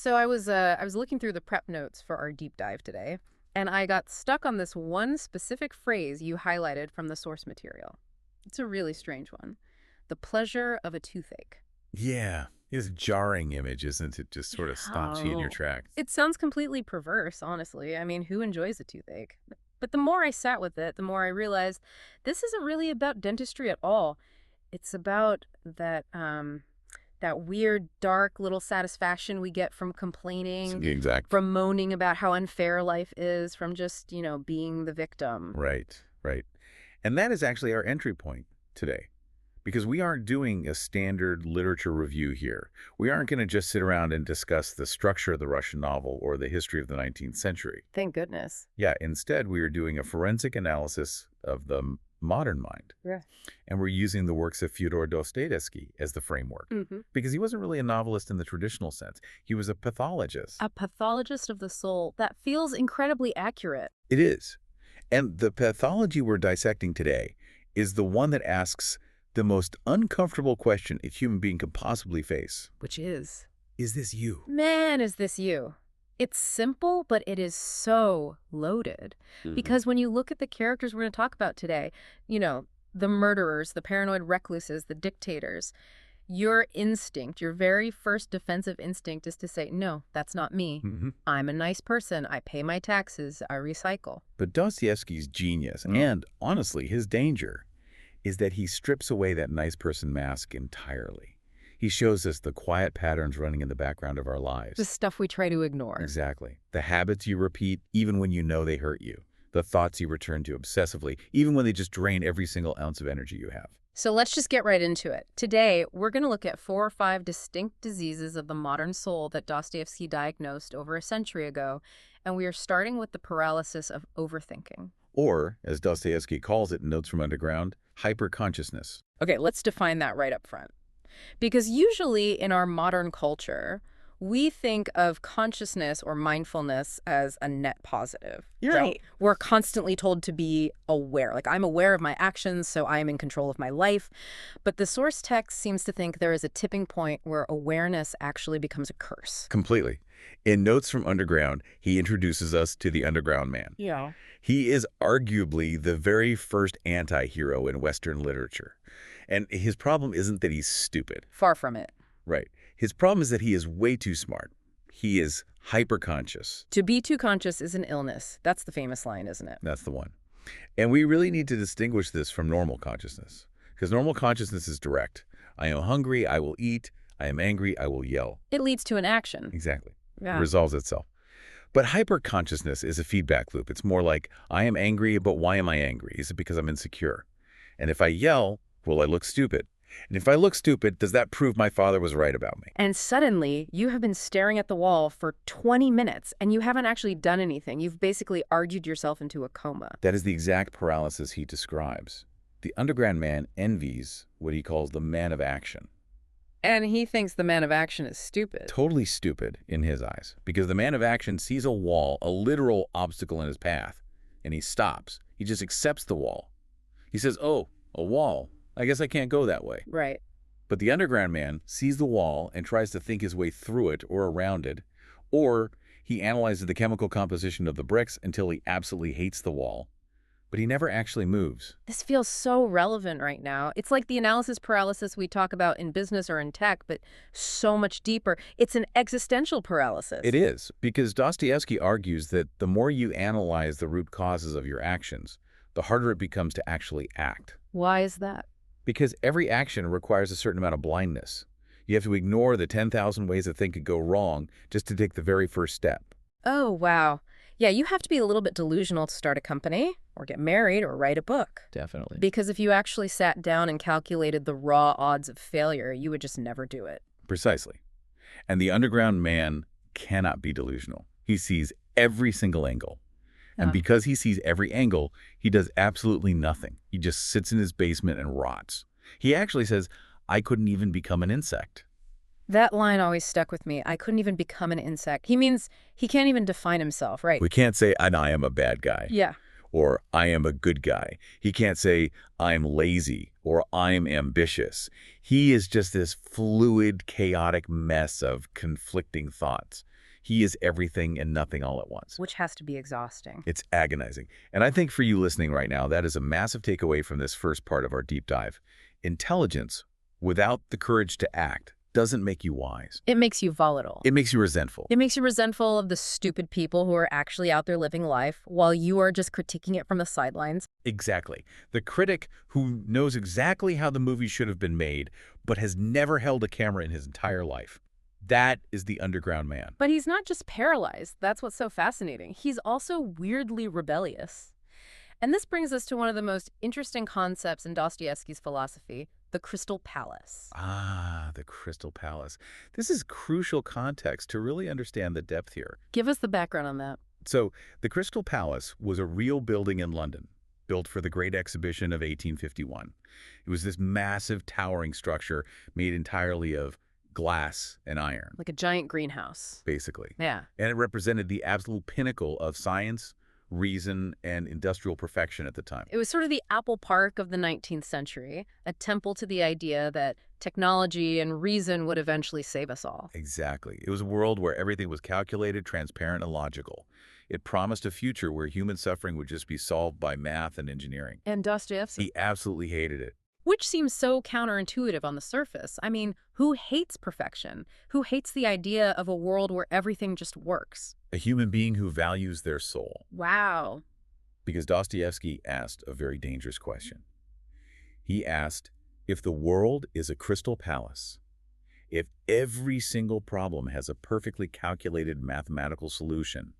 So I was looking through the prep notes for our deep dive today, and I got stuck on this one specific phrase you highlighted from the source material. It's a really strange one. The pleasure of a toothache. Yeah, it's a jarring image, isn't it? Just sort of stops you in your Oh. tracks. It sounds completely perverse, honestly. I mean, who enjoys a toothache? But the more I sat with it, the more I realized this isn't really about dentistry at all. It's about that weird, dark little satisfaction we get from complaining, Exact. from moaning about how unfair life is, from just, being the victim. Right, right. And that is actually our entry point today. Because we aren't doing a standard literature review here. We aren't going to just sit around and discuss the structure of the Russian novel or the history of the 19th century. Thank goodness. Yeah, instead, we are doing a forensic analysis of the modern mind. Yeah. And we're using the works of Fyodor Dostoyevsky as the framework. Because he wasn't really a novelist in the traditional sense. He was a pathologist. A pathologist of the soul. That feels incredibly accurate. It is. And the pathology we're dissecting today is the one that asks the most uncomfortable question a human being could possibly face. Which is, this you? man, is this you? It's simple, but it is so loaded. Because when you look at the characters we're going to talk about today, the murderers, the paranoid recluses, the dictators, your instinct, your very first defensive instinct is to say, no, that's not me. I'm a nice person. I pay my taxes. I recycle. But Dostoevsky's genius, and honestly his danger, is that he strips away that nice person mask entirely. He shows us the quiet patterns running in the background of our lives. The stuff we try to ignore. Exactly. The habits you repeat even when you know they hurt you. The thoughts you return to obsessively, even when they just drain every single ounce of energy you have. So let's just get right into it. Today, we're going to look at 4 or 5 distinct diseases of the modern soul that Dostoevsky diagnosed over a century ago, and we are starting with the paralysis of overthinking. Or, as Dostoevsky calls it in Notes from Underground, hyperconsciousness. Okay, let's define that right up front. Because usually in our modern culture, we think of consciousness or mindfulness as a net positive. Right. So we're constantly told to be aware. Like, I'm aware of my actions, so I am in control of my life. But the source text seems to think there is a tipping point where awareness actually becomes a curse. Completely. In Notes from Underground, he introduces us to the Underground Man. Yeah. He is arguably the very first anti-hero in Western literature. And his problem isn't that he's stupid. Far from it. Right. His problem is that he is way too smart. He is hyperconscious. To be too conscious is an illness. That's the famous line, isn't it? That's the one. And we really need to distinguish this from normal consciousness. Because normal consciousness is direct. I am hungry, I will eat. I am angry, I will yell. It leads to an action. Exactly. Yeah. It resolves itself. But hyperconsciousness is a feedback loop. It's more like, I am angry, but why am I angry? Is it because I'm insecure? And if I yell, will I look stupid? And if I look stupid, does that prove my father was right about me? And suddenly, you have been staring at the wall for 20 minutes, and you haven't actually done anything. You've basically argued yourself into a coma. That is the exact paralysis he describes. The Underground Man envies what he calls the man of action. And he thinks the man of action is stupid. Totally stupid in his eyes, because the man of action sees a wall, a literal obstacle in his path, and he stops. He just accepts the wall. He says, oh, a wall. I guess I can't go that way. Right. But the Underground Man sees the wall and tries to think his way through it or around it, or he analyzes the chemical composition of the bricks until he absolutely hates the wall. But he never actually moves. This feels so relevant right now. It's like the analysis paralysis we talk about in business or in tech, but so much deeper. It's an existential paralysis. It is, because Dostoevsky argues that the more you analyze the root causes of your actions, the harder it becomes to actually act. Why is that? Because every action requires a certain amount of blindness. You have to ignore the 10,000 ways a thing could go wrong just to take the very first step. Oh, wow. Yeah, you have to be a little bit delusional to start a company or get married or write a book. Definitely. Because if you actually sat down and calculated the raw odds of failure, you would just never do it. Precisely. And the Underground Man cannot be delusional. He sees every single angle. And because he sees every angle, he does absolutely nothing. He just sits in his basement and rots. He actually says, I couldn't even become an insect. That line always stuck with me. I couldn't even become an insect. He means he can't even define himself, right? We can't say, and I am a bad guy. Yeah. Or I am a good guy. He can't say, I'm lazy or I'm ambitious. He is just this fluid, chaotic mess of conflicting thoughts. He is everything and nothing all at once. Which has to be exhausting. It's agonizing. And I think for you listening right now, that is a massive takeaway from this first part of our deep dive. Intelligence, without the courage to act, doesn't make you wise. It makes you volatile. It makes you resentful. It makes you resentful of the stupid people who are actually out there living life while you are just critiquing it from the sidelines. Exactly. The critic who knows exactly how the movie should have been made, but has never held a camera in his entire life. That is the underground man. But he's not just paralyzed. That's what's so fascinating. He's also weirdly rebellious. And this brings us to one of the most interesting concepts in Dostoyevsky's philosophy, the Crystal Palace. Ah, the Crystal Palace. This is crucial context to really understand the depth here. Give us the background on that. So, the Crystal Palace was a real building in London, built for the Great Exhibition of 1851. It was this massive, towering structure made entirely of glass and iron. Like a giant greenhouse. Basically. Yeah. And it represented the absolute pinnacle of science, reason, and industrial perfection at the time. It was sort of the Apple Park of the 19th century, a temple to the idea that technology and reason would eventually save us all. Exactly. It was a world where everything was calculated, transparent, and logical. It promised a future where human suffering would just be solved by math and engineering. And Dostoevsky? He absolutely hated it. Which seems so counterintuitive on the surface. I mean, who hates perfection? Who hates the idea of a world where everything just works? A human being who values their soul. Wow. Because Dostoevsky asked a very dangerous question. He asked, if the world is a crystal palace, if every single problem has a perfectly calculated mathematical solution,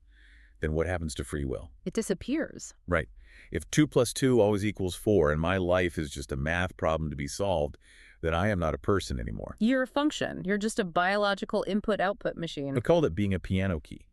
then what happens to free will? It disappears. Right. If 2 plus 2 always equals 4 and my life is just a math problem to be solved, then I am not a person anymore. You're a function. You're just a biological input-output machine. I call it being a piano key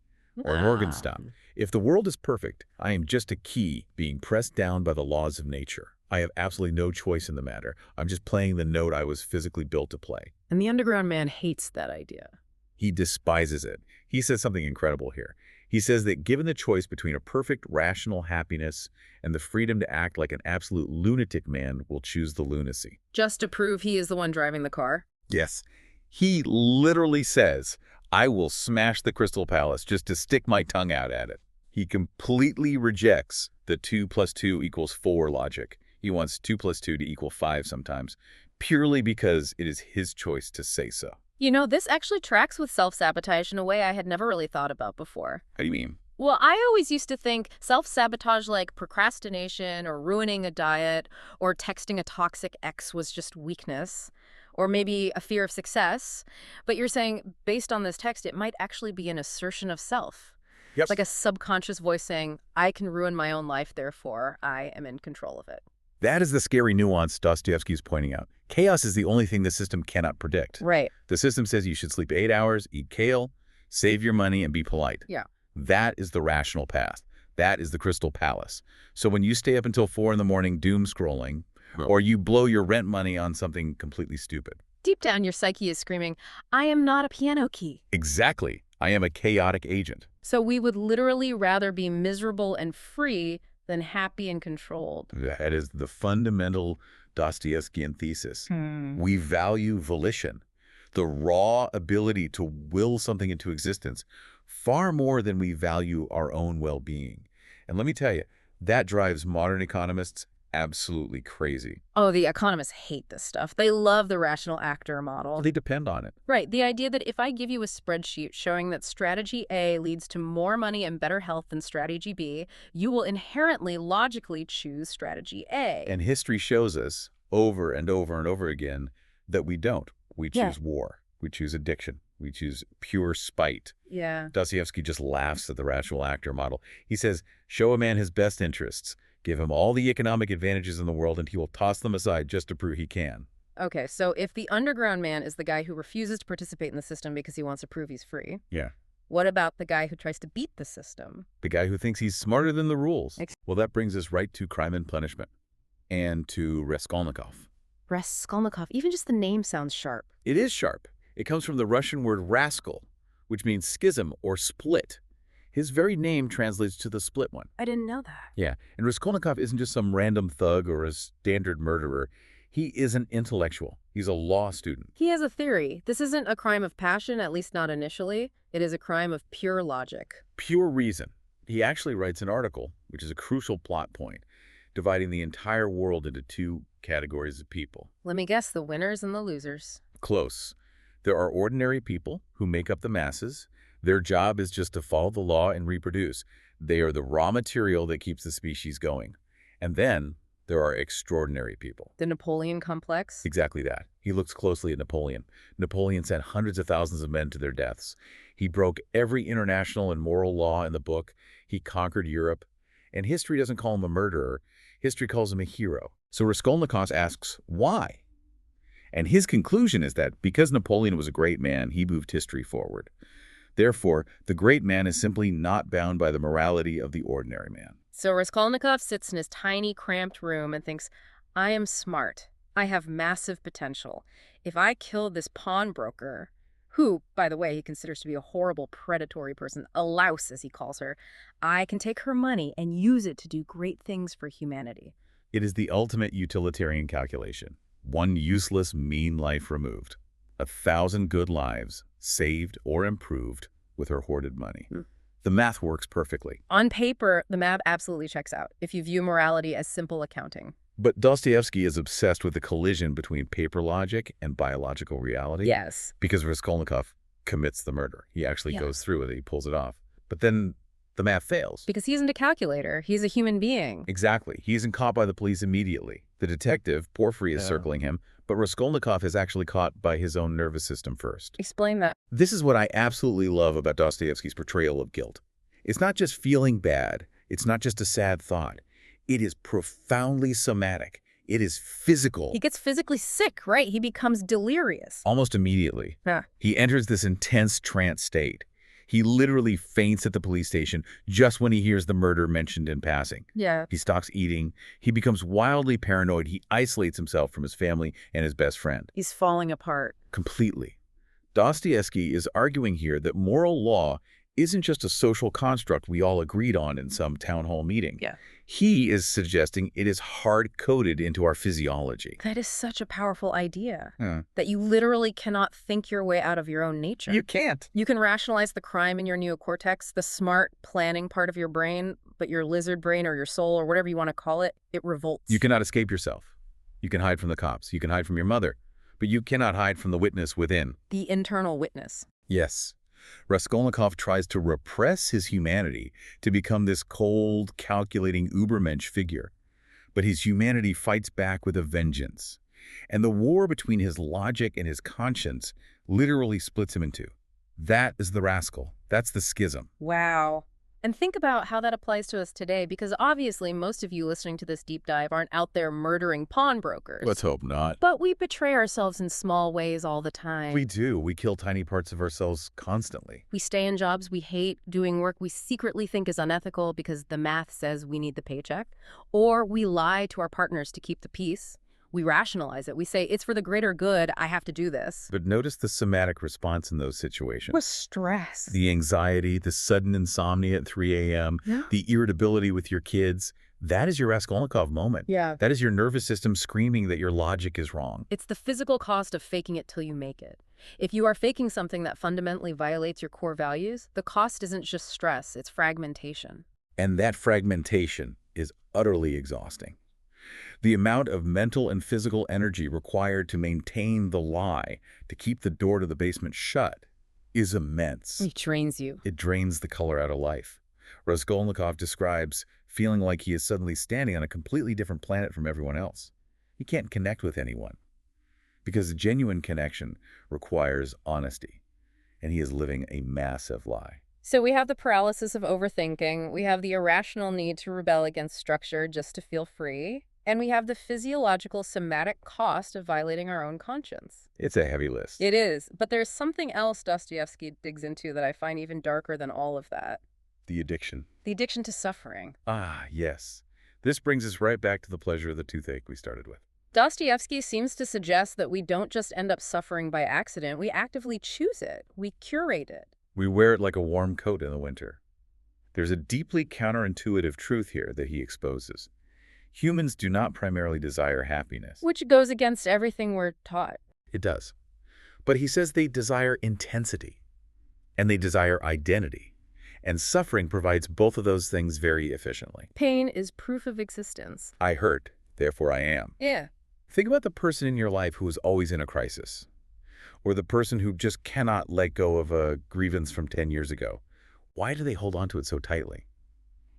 or an organ stop. If the world is perfect, I am just a key being pressed down by the laws of nature. I have absolutely no choice in the matter. I'm just playing the note I was physically built to play. And the underground man hates that idea. He despises it. He says something incredible here. He says that given the choice between a perfect, rational happiness and the freedom to act like an absolute lunatic, man will choose the lunacy. Just to prove he is the one driving the car? Yes. He literally says, I will smash the Crystal Palace just to stick my tongue out at it. He completely rejects the 2 plus 2 equals 4 logic. He wants 2 plus 2 to equal 5 sometimes, purely because it is his choice to say so. You know, this actually tracks with self-sabotage in a way I had never really thought about before. How do you mean? Well, I always used to think self-sabotage like procrastination or ruining a diet or texting a toxic ex was just weakness or maybe a fear of success. But you're saying, based on this text, it might actually be an assertion of self. Yep. Like a subconscious voice saying, I can ruin my own life, therefore I am in control of it. That is the scary nuance Dostoyevsky is pointing out. Chaos is the only thing the system cannot predict. Right. The system says you should sleep 8 hours, eat kale, save your money, and be polite. Yeah. That is the rational path. That is the Crystal Palace. So when you stay up until 4 in the morning doom scrolling, or you blow your rent money on something completely stupid. Deep down, your psyche is screaming, I am not a piano key. Exactly. I am a chaotic agent. So we would literally rather be miserable and free than happy and controlled. That is the fundamental Dostoevskian thesis. We value volition, the raw ability to will something into existence, far more than we value our own well-being. And let me tell you, that drives modern economists absolutely crazy. Oh, the economists hate this stuff. They love the rational actor model. They depend on it. Right. The idea that if I give you a spreadsheet showing that strategy A leads to more money and better health than strategy B, you will inherently logically choose strategy A. And history shows us over and over and over again that we don't. We choose war. We choose addiction. We choose pure spite. Yeah. Dostoevsky just laughs at the rational actor model. He says, show a man his best interests. Give him all the economic advantages in the world, and he will toss them aside just to prove he can. Okay, so if the underground man is the guy who refuses to participate in the system because he wants to prove he's free, Yeah. what about the guy who tries to beat the system? The guy who thinks he's smarter than the rules. Well, that brings us right to Crime and Punishment and to Raskolnikov. Raskolnikov, even just the name sounds sharp. It is sharp. It comes from the Russian word rascal, which means schism or split. His very name translates to the split one. I didn't know that. Yeah, and Raskolnikov isn't just some random thug or a standard murderer. He is an intellectual. He's a law student. He has a theory. This isn't a crime of passion, at least not initially. It is a crime of pure logic. Pure reason. He actually writes an article, which is a crucial plot point, dividing the entire world into two categories of people. Let me guess, the winners and the losers. Close. There are ordinary people who make up the masses. Their job is just to follow the law and reproduce. They are the raw material that keeps the species going. And then there are extraordinary people. The Napoleon complex? Exactly that. He looks closely at Napoleon. Napoleon sent hundreds of thousands of men to their deaths. He broke every international and moral law in the book. He conquered Europe. And history doesn't call him a murderer. History calls him a hero. So Raskolnikov asks, why? And his conclusion is that because Napoleon was a great man, he moved history forward. Therefore, the great man is simply not bound by the morality of the ordinary man. So Raskolnikov sits in his tiny, cramped room and thinks, I am smart. I have massive potential. If I kill this pawnbroker, who, by the way, he considers to be a horrible, predatory person, a louse, as he calls her, I can take her money and use it to do great things for humanity. It is the ultimate utilitarian calculation. One useless, mean life removed. 1,000 good lives saved or improved with her hoarded money. The math works perfectly. On paper, the math absolutely checks out, if you view morality as simple accounting. But Dostoyevsky is obsessed with the collision between paper logic and biological reality. Yes. Because Raskolnikov commits the murder. He actually goes through with it. He pulls it off. But then the math fails. Because he isn't a calculator. He's a human being. Exactly. He isn't caught by the police immediately. The detective, Porfiry, is circling him, but Raskolnikov is actually caught by his own nervous system first. Explain that. This is what I absolutely love about Dostoyevsky's portrayal of guilt. It's not just feeling bad. It's not just a sad thought. It is profoundly somatic. It is physical. He gets physically sick, right? He becomes delirious. Almost immediately. Yeah. He enters this intense trance state. He literally faints at the police station just when he hears the murder mentioned in passing. Yeah. He stops eating. He becomes wildly paranoid. He isolates himself from his family and his best friend. He's falling apart. Completely. Dostoyevsky is arguing here that moral law isn't just a social construct we all agreed on in some town hall meeting. Yeah. He is suggesting it is hard-coded into our physiology. That is such a powerful idea. Huh. That you literally cannot think your way out of your own nature. You can't. You can rationalize the crime in your neocortex, the smart planning part of your brain, but your lizard brain or your soul or whatever you want to call it, it revolts. You cannot escape yourself. You can hide from the cops. You can hide from your mother. But you cannot hide from the witness within. The internal witness. Yes. Raskolnikov tries to repress his humanity to become this cold, calculating Ubermensch figure. But his humanity fights back with a vengeance. And the war between his logic and his conscience literally splits him in two. That is the rascal. That's the schism. Wow. And think about how that applies to us today, because obviously most of you listening to this deep dive aren't out there murdering pawnbrokers. Let's hope not. But we betray ourselves in small ways all the time. We do. We kill tiny parts of ourselves constantly. We stay in jobs we hate, doing work we secretly think is unethical because the math says we need the paycheck. Or we lie to our partners to keep the peace. We rationalize it. We say, it's for the greater good, I have to do this. But notice the somatic response in those situations. With stress. The anxiety, the sudden insomnia at 3 a.m., the irritability with your kids. That is your Raskolnikov moment. Yeah. That is your nervous system screaming that your logic is wrong. It's the physical cost of faking it till you make it. If you are faking something that fundamentally violates your core values, the cost isn't just stress, it's fragmentation. And that fragmentation is utterly exhausting. The amount of mental and physical energy required to maintain the lie, to keep the door to the basement shut, is immense. It drains you. It drains the color out of life. Raskolnikov describes feeling like he is suddenly standing on a completely different planet from everyone else. He can't connect with anyone. Because genuine connection requires honesty, and he is living a massive lie. So we have the paralysis of overthinking, we have the irrational need to rebel against structure just to feel free, and we have the physiological somatic cost of violating our own conscience. It's a heavy list. It is, but there's something else Dostoyevsky digs into that I find even darker than all of that. The addiction. The addiction to suffering. Ah, yes. This brings us right back to the pleasure of the toothache we started with. Dostoyevsky seems to suggest that we don't just end up suffering by accident, we actively choose it, we curate it. We wear it like a warm coat in the winter. There's a deeply counterintuitive truth here that he exposes. Humans do not primarily desire happiness. Which goes against everything we're taught. It does. But he says they desire intensity, and they desire identity. And suffering provides both of those things very efficiently. Pain is proof of existence. I hurt, therefore I am. Yeah. Think about the person in your life who is always in a crisis, or the person who just cannot let go of a grievance from 10 years ago. Why do they hold on to it so tightly?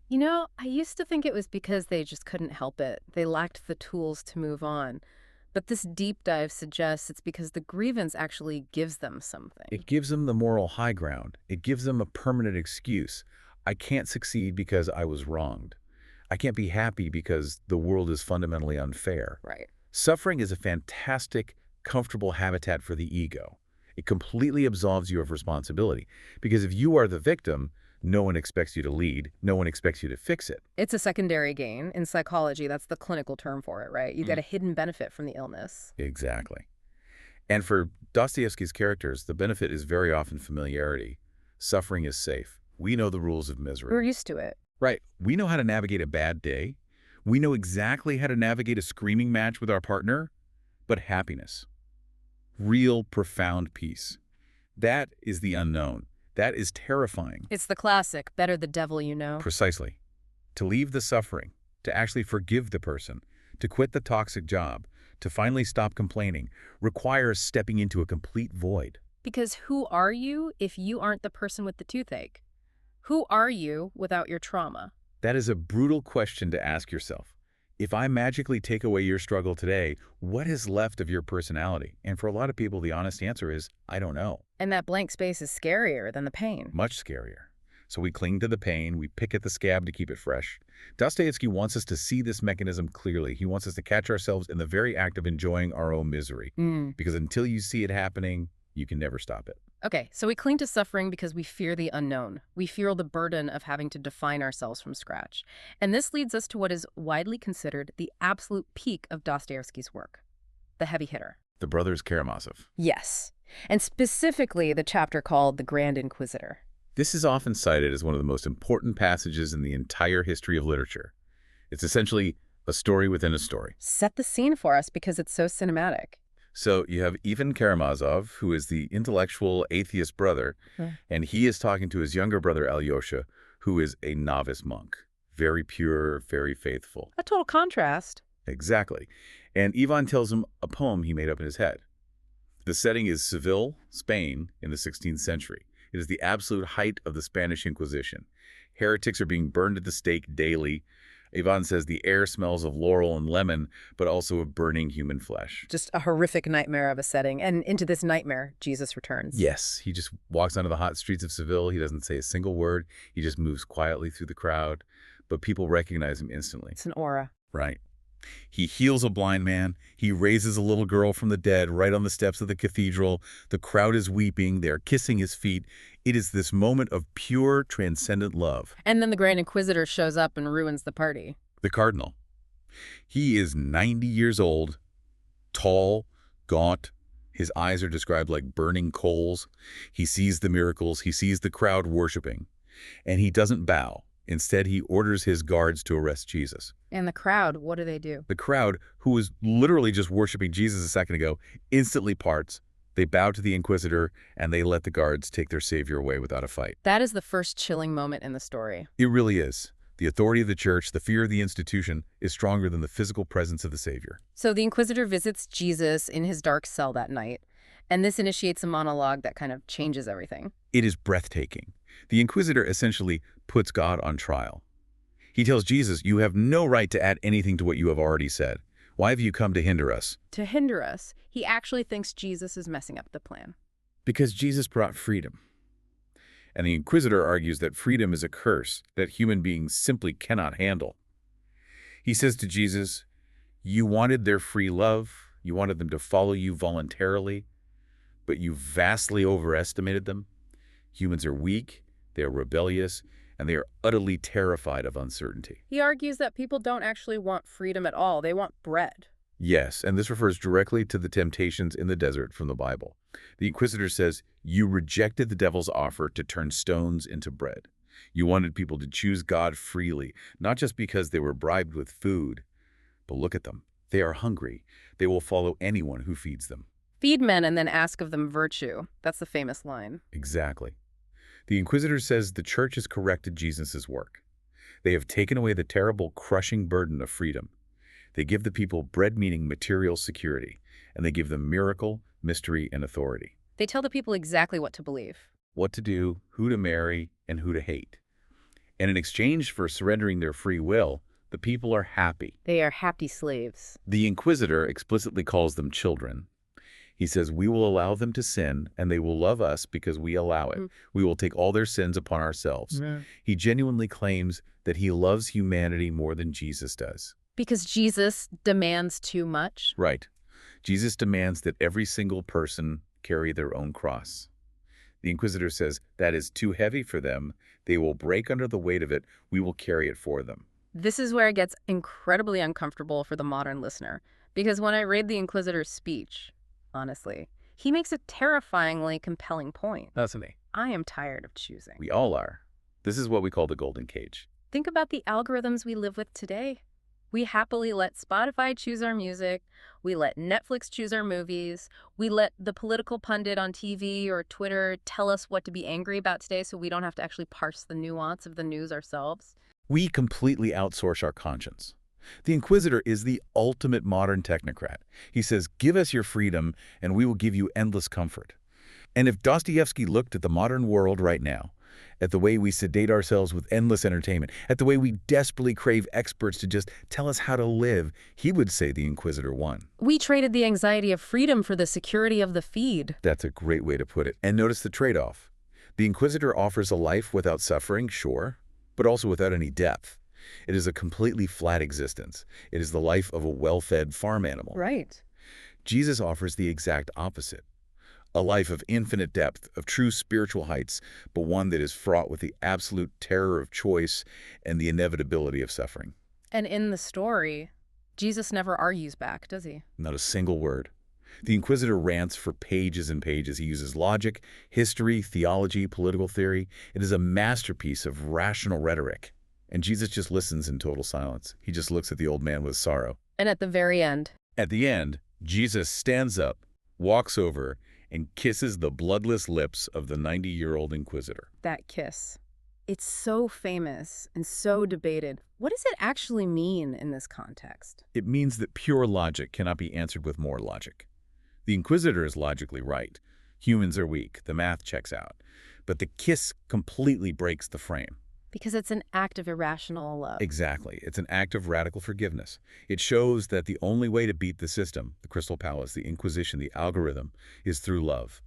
You know, I used to think it was because they just couldn't help it. They lacked the tools to move on. But this deep dive suggests it's because the grievance actually gives them something. It gives them the moral high ground. It gives them a permanent excuse. I can't succeed because I was wronged. I can't be happy because the world is fundamentally unfair. Right. Suffering is a fantastic, comfortable habitat for the ego. It completely absolves you of responsibility. Because if you are the victim, no one expects you to lead. No one expects you to fix it. It's a secondary gain. In psychology, that's the clinical term for it, right? You get a hidden benefit from the illness. Exactly. And for Dostoyevsky's characters, the benefit is very often familiarity. Suffering is safe. We know the rules of misery. We're used to it. Right. We know how to navigate a bad day. We know exactly how to navigate a screaming match with our partner. But happiness, real profound peace, that is the unknown. That is terrifying. It's the classic, better the devil you know. Precisely. To leave the suffering, to actually forgive the person, to quit the toxic job, to finally stop complaining, requires stepping into a complete void. Because who are you if you aren't the person with the toothache? Who are you without your trauma? That is a brutal question to ask yourself. If I magically take away your struggle today, what is left of your personality? And for a lot of people, the honest answer is, I don't know. And that blank space is scarier than the pain. Much scarier. So we cling to the pain, we pick at the scab to keep it fresh. Dostoevsky wants us to see this mechanism clearly. He wants us to catch ourselves in the very act of enjoying our own misery. Because until you see it happening, you can never stop it. Okay, so we cling to suffering because we fear the unknown. We fear the burden of having to define ourselves from scratch. And this leads us to what is widely considered the absolute peak of Dostoevsky's work, the heavy hitter. The Brothers Karamazov. Yes, and specifically the chapter called The Grand Inquisitor. This is often cited as one of the most important passages in the entire history of literature. It's essentially a story within a story. Set the scene for us because it's so cinematic. So you have Ivan Karamazov, who is the intellectual atheist brother, and he is talking to his younger brother, Alyosha, who is a novice monk. Very pure, very faithful. A total contrast. Exactly. And Ivan tells him a poem he made up in his head. The setting is Seville, Spain, in the 16th century. It is the absolute height of the Spanish Inquisition. Heretics are being burned at the stake daily. Ivan says the air smells of laurel and lemon, but also of burning human flesh. Just a horrific nightmare of a setting. And into this nightmare, Jesus returns. Yes, he just walks onto the hot streets of Seville. He doesn't say a single word. He just moves quietly through the crowd, but people recognize him instantly. It's an aura. Right. He heals a blind man. He raises a little girl from the dead right on the steps of the cathedral. The crowd is weeping. They are kissing his feet. It is this moment of pure, transcendent love. And then the Grand Inquisitor shows up and ruins the party. The cardinal. He is 90 years old, tall, gaunt. His eyes are described like burning coals. He sees the miracles. He sees the crowd worshiping. And he doesn't bow. Instead, he orders his guards to arrest Jesus. And the crowd, what do they do? The crowd, who was literally just worshiping Jesus a second ago, instantly parts. They bow to the Inquisitor, and they let the guards take their savior away without a fight. That is the first chilling moment in the story. It really is. The authority of the church, the fear of the institution, is stronger than the physical presence of the Savior. So the Inquisitor visits Jesus in his dark cell that night, and this initiates a monologue that kind of changes everything. It is breathtaking. The Inquisitor essentially puts God on trial. He tells Jesus, you have no right to add anything to what you have already said. Why have you come to hinder us? To hinder us. He actually thinks Jesus is messing up the plan. Because Jesus brought freedom. And the Inquisitor argues that freedom is a curse that human beings simply cannot handle. He says to Jesus, you wanted their free love, you wanted them to follow you voluntarily, but you vastly overestimated them. Humans are weak, they are rebellious, and they are utterly terrified of uncertainty. He argues that people don't actually want freedom at all. They want bread. Yes, and this refers directly to the temptations in the desert from the Bible. The Inquisitor says, you rejected the devil's offer to turn stones into bread. You wanted people to choose God freely, not just because they were bribed with food, people. Look at them. They are hungry. They will follow anyone who feeds them. Feed men and then ask of them virtue. That's the famous line. Exactly. The Inquisitor says the church has corrected Jesus' work. They have taken away the terrible, crushing burden of freedom. They give the people bread, meaning material security, and they give them miracle, mystery, and authority. They tell the people exactly what to believe. What to do, who to marry, and who to hate. And in exchange for surrendering their free will, the people are happy. They are happy slaves. The Inquisitor explicitly calls them children. He says, we will allow them to sin, and they will love us because we allow it. We will take all their sins upon ourselves. He genuinely claims that he loves humanity more than Jesus does. Because Jesus demands too much? Right. Jesus demands that every single person carry their own cross. The Inquisitor says that is too heavy for them. They will break under the weight of it. We will carry it for them. This is where it gets incredibly uncomfortable for the modern listener. Because when I read the Inquisitor's speech, honestly, he makes a terrifyingly compelling point. Doesn't he? I am tired of choosing. We all are. This is what we call the golden cage. Think about the algorithms we live with today. We happily let Spotify choose our music. We let Netflix choose our movies. We let the political pundit on TV or Twitter tell us what to be angry about today so we don't have to actually parse the nuance of the news ourselves. We completely outsource our conscience. The Inquisitor is the ultimate modern technocrat. He says, give us your freedom and we will give you endless comfort. And if Dostoyevsky looked at the modern world right now, at the way we sedate ourselves with endless entertainment, at the way we desperately crave experts to just tell us how to live, he would say the Inquisitor won. We traded the anxiety of freedom for the security of the feed. That's a great way to put it. And notice the trade-off. The Inquisitor offers a life without suffering, sure, but also without any depth. It is a completely flat existence. It is the life of a well-fed farm animal. Right. Jesus offers the exact opposite. A life of infinite depth, of true spiritual heights, but one that is fraught with the absolute terror of choice and the inevitability of suffering. And in the story, Jesus never argues back, does he? Not a single word. The Inquisitor rants for pages and pages. He uses logic, history, theology, political theory. It is a masterpiece of rational rhetoric. And Jesus just listens in total silence. He just looks at the old man with sorrow. And at the very end? At the end, Jesus stands up, walks over, and kisses the bloodless lips of the 90-year-old Inquisitor. That kiss. It's so famous and so debated. What does it actually mean in this context? It means that pure logic cannot be answered with more logic. The Inquisitor is logically right. Humans are weak. The math checks out. But the kiss completely breaks the frame. Because it's an act of irrational love. Exactly. It's an act of radical forgiveness. It shows that the only way to beat the system, the Crystal Palace, the Inquisition, the algorithm, is through love.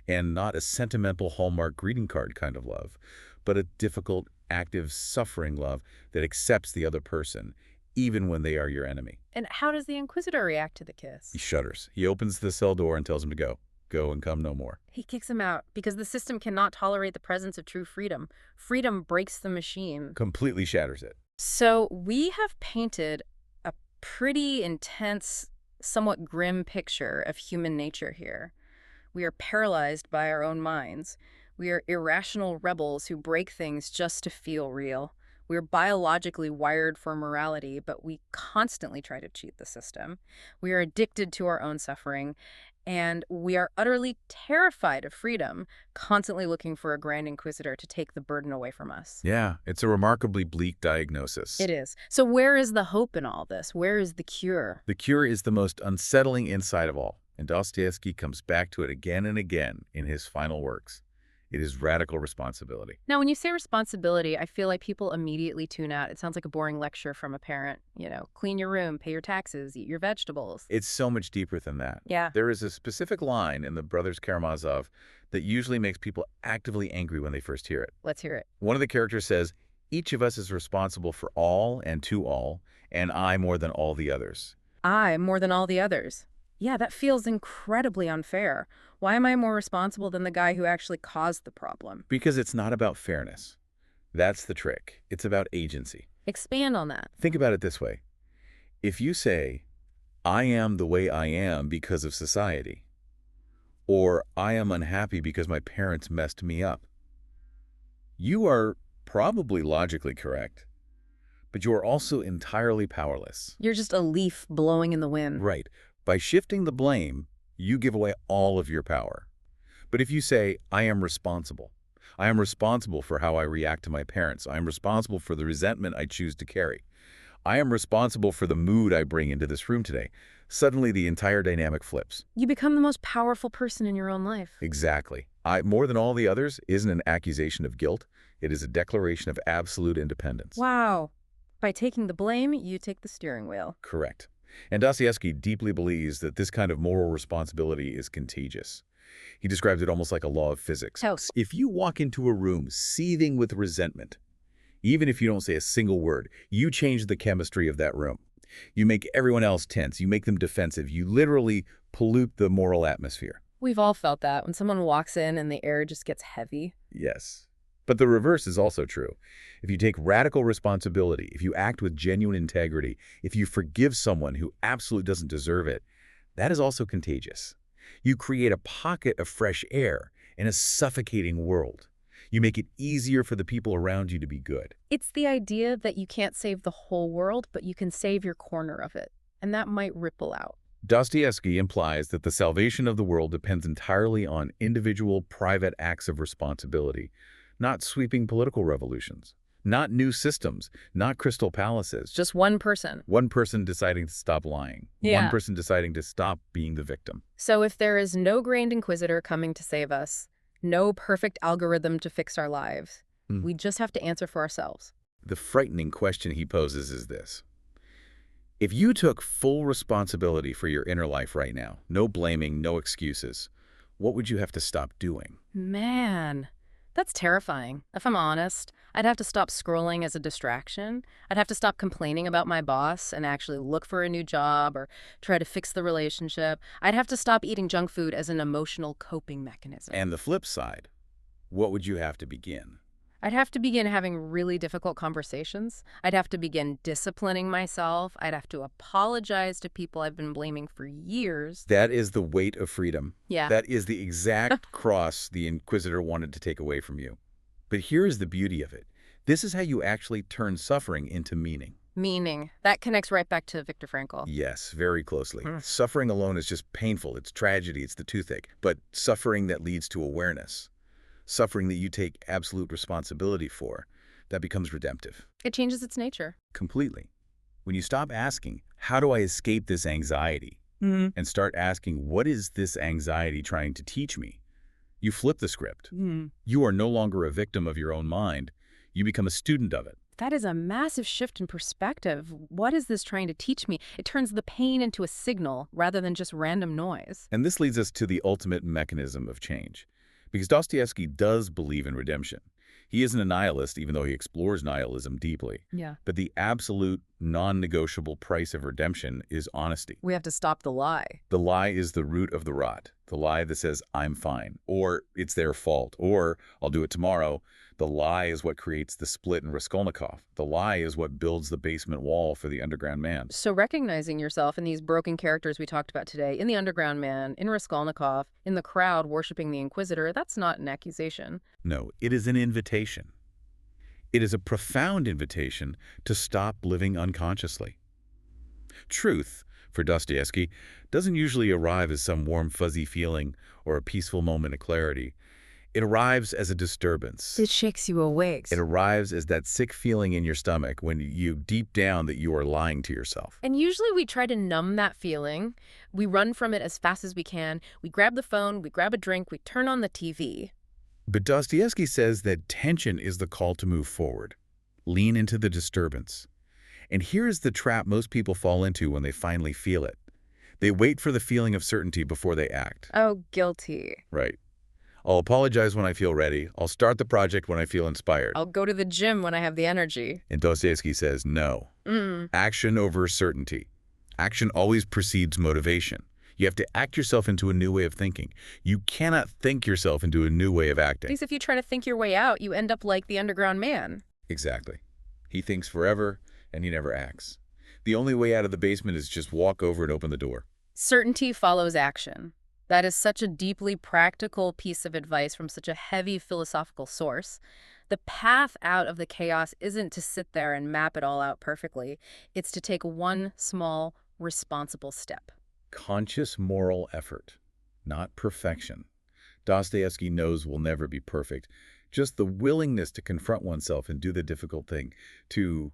And not a sentimental Hallmark greeting card kind of love, but a difficult, active, suffering love that accepts the other person, even when they are your enemy. And how does the Inquisitor react to the kiss? He shudders. He opens the cell door and tells him to go. Go and come no more. He kicks him out because the system cannot tolerate the presence of true freedom. Freedom breaks the machine. Completely shatters it. So we have painted a pretty intense, somewhat grim picture of human nature here. We are paralyzed by our own minds. We are irrational rebels who break things just to feel real. We're biologically wired for morality, but we constantly try to cheat the system. We are addicted to our own suffering. And we are utterly terrified of freedom, constantly looking for a Grand Inquisitor to take the burden away from us. Yeah, it's a remarkably bleak diagnosis. It is. So where is the hope in all this? Where is the cure? The cure is the most unsettling insight of all, and Dostoyevsky comes back to it again and again in his final works. It is radical responsibility. Now, when you say responsibility, I feel like people immediately tune out. It sounds like a boring lecture from a parent. You know, clean your room, pay your taxes, eat your vegetables. It's so much deeper than that. Yeah. There is a specific line in the Brothers Karamazov that usually makes people actively angry when they first hear it. Let's hear it. One of the characters says, each of us is responsible for all and to all, and I more than all the others. I more than all the others. Yeah, that feels incredibly unfair. Why am I more responsible than the guy who actually caused the problem? Because it's not about fairness. That's the trick. It's about agency. Expand on that. Think about it this way. If you say, I am the way I am because of society, or I am unhappy because my parents messed me up, you are probably logically correct. But you are also entirely powerless. You're just a leaf blowing in the wind. Right. By shifting the blame, you give away all of your power. But if you say, I am responsible for how I react to my parents, I am responsible for the resentment I choose to carry, I am responsible for the mood I bring into this room today, suddenly the entire dynamic flips. You become the most powerful person in your own life. Exactly. More than all the others, isn't an accusation of guilt. It is a declaration of absolute independence. Wow. By taking the blame, you take the steering wheel. Correct. And Dostoyevsky deeply believes that this kind of moral responsibility is contagious. He describes it almost like a law of physics. How? If you walk into a room seething with resentment, even if you don't say a single word, you change the chemistry of that room. You make everyone else tense. You make them defensive. You literally pollute the moral atmosphere. We've all felt that when someone walks in and the air just gets heavy. Yes. But the reverse is also true. If you take radical responsibility, if you act with genuine integrity, if you forgive someone who absolutely doesn't deserve it, that is also contagious. You create a pocket of fresh air in a suffocating world. You make it easier for the people around you to be good. It's the idea that you can't save the whole world, but you can save your corner of it. And that might ripple out. Dostoyevsky implies that the salvation of the world depends entirely on individual, private acts of responsibility, not sweeping political revolutions, not new systems, not crystal palaces. Just one person. One person deciding to stop lying. Yeah. One person deciding to stop being the victim. So if there is no grand inquisitor coming to save us, no perfect algorithm to fix our lives, we just have to answer for ourselves. The frightening question he poses is this. If you took full responsibility for your inner life right now, no blaming, no excuses, what would you have to stop doing? Man, that's terrifying. If I'm honest, I'd have to stop scrolling as a distraction. I'd have to stop complaining about my boss and actually look for a new job or try to fix the relationship. I'd have to stop eating junk food as an emotional coping mechanism. And the flip side, what would you have to begin? I'd have to begin having really difficult conversations. I'd have to begin disciplining myself. I'd have to apologize to people I've been blaming for years. That is the weight of freedom. Yeah. That is the exact cross the Inquisitor wanted to take away from you. But here is the beauty of it. This is how you actually turn suffering into meaning. Meaning. That connects right back to Viktor Frankl. Yes, very closely. Suffering alone is just painful. It's tragedy. It's the toothache. But suffering that leads to awareness, suffering that you take absolute responsibility for, that becomes redemptive. It changes its nature. Completely. When you stop asking, how do I escape this anxiety? And start asking, what is this anxiety trying to teach me? You flip the script. You are no longer a victim of your own mind. You become a student of it. That is a massive shift in perspective. What is this trying to teach me? It turns the pain into a signal rather than just random noise. And this leads us to the ultimate mechanism of change. Because Dostoyevsky does believe in redemption. He isn't a nihilist, even though he explores nihilism deeply. Yeah. But the absolute, non-negotiable price of redemption is honesty. We have to stop the lie. The lie is the root of the rot. The lie that says, I'm fine, or it's their fault, or I'll do it tomorrow. The lie is what creates the split in Raskolnikov. The lie is what builds the basement wall for the underground man. So recognizing yourself in these broken characters we talked about today, in the underground man, in Raskolnikov, in the crowd worshiping the Inquisitor, that's not an accusation. No, it is an invitation. It is a profound invitation to stop living unconsciously. Truth, for Dostoyevsky, doesn't usually arrive as some warm, fuzzy feeling or a peaceful moment of clarity. It arrives as a disturbance. It shakes you awake. It arrives as that sick feeling in your stomach when you deep down that you are lying to yourself. And usually we try to numb that feeling. We run from it as fast as we can. We grab the phone, we grab a drink, we turn on the TV. But Dostoyevsky says that tension is the call to move forward. Lean into the disturbance. And here is the trap most people fall into when they finally feel it. They wait for the feeling of certainty before they act. Oh, guilty. Right. I'll apologize when I feel ready. I'll start the project when I feel inspired. I'll go to the gym when I have the energy. And Dostoyevsky says no. Action over certainty. Action always precedes motivation. You have to act yourself into a new way of thinking. You cannot think yourself into a new way of acting. Because if you try to think your way out, you end up like the underground man. Exactly. He thinks forever, and he never acts. The only way out of the basement is just walk over and open the door. Certainty follows action. That is such a deeply practical piece of advice from such a heavy philosophical source The path out of the chaos isn't to sit there and map it all out perfectly. It's to take one small, responsible step. Conscious moral effort, not perfection. Dostoyevsky knows we'll never be perfect. Just the willingness to confront oneself and do the difficult thing, to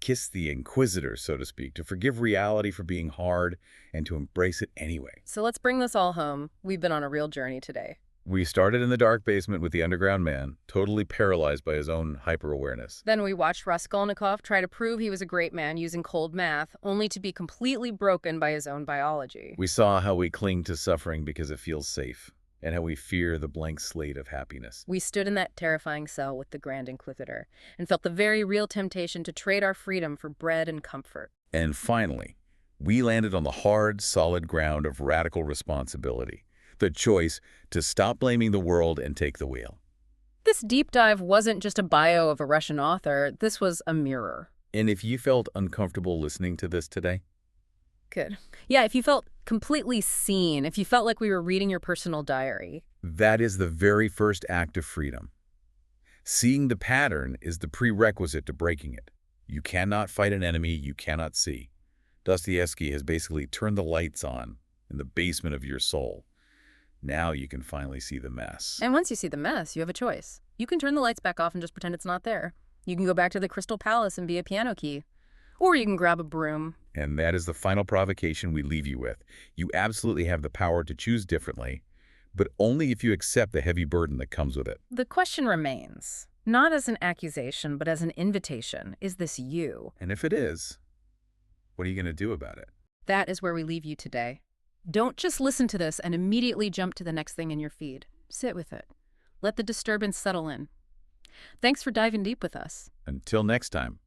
kiss the inquisitor, so to speak, to forgive reality for being hard and to embrace it anyway. So let's bring this all home. We've been on a real journey today. We started in the dark basement with the underground man, totally paralyzed by his own hyper-awareness. Then we watched Raskolnikov try to prove he was a great man using cold math, only to be completely broken by his own biology. We saw how we cling to suffering because it feels safe, and how we fear the blank slate of happiness. We stood in that terrifying cell with the Grand Inquisitor and felt the very real temptation to trade our freedom for bread and comfort. And finally, we landed on the hard, solid ground of radical responsibility. The choice to stop blaming the world and take the wheel. This deep dive wasn't just a bio of a Russian author. This was a mirror. And if you felt uncomfortable listening to this today, Good. Yeah, if you felt completely seen, if you felt like we were reading your personal diary. that is the very first act of freedom. Seeing the pattern is the prerequisite to breaking it. You cannot fight an enemy you cannot see. Dostoyevsky has basically turned the lights on in the basement of your soul. Now you can finally see the mess. And once you see the mess, you have a choice. You can turn the lights back off and just pretend it's not there. You can go back to the Crystal Palace and be a piano key. Or you can grab a broom. And that is the final provocation we leave you with. You absolutely have the power to choose differently, but only if you accept the heavy burden that comes with it. The question remains, not as an accusation, but as an invitation. Is this you? And if it is, what are you going to do about it? That is where we leave you today. Don't just listen to this and immediately jump to the next thing in your feed. Sit with it. Let the disturbance settle in. Thanks for diving deep with us. Until next time.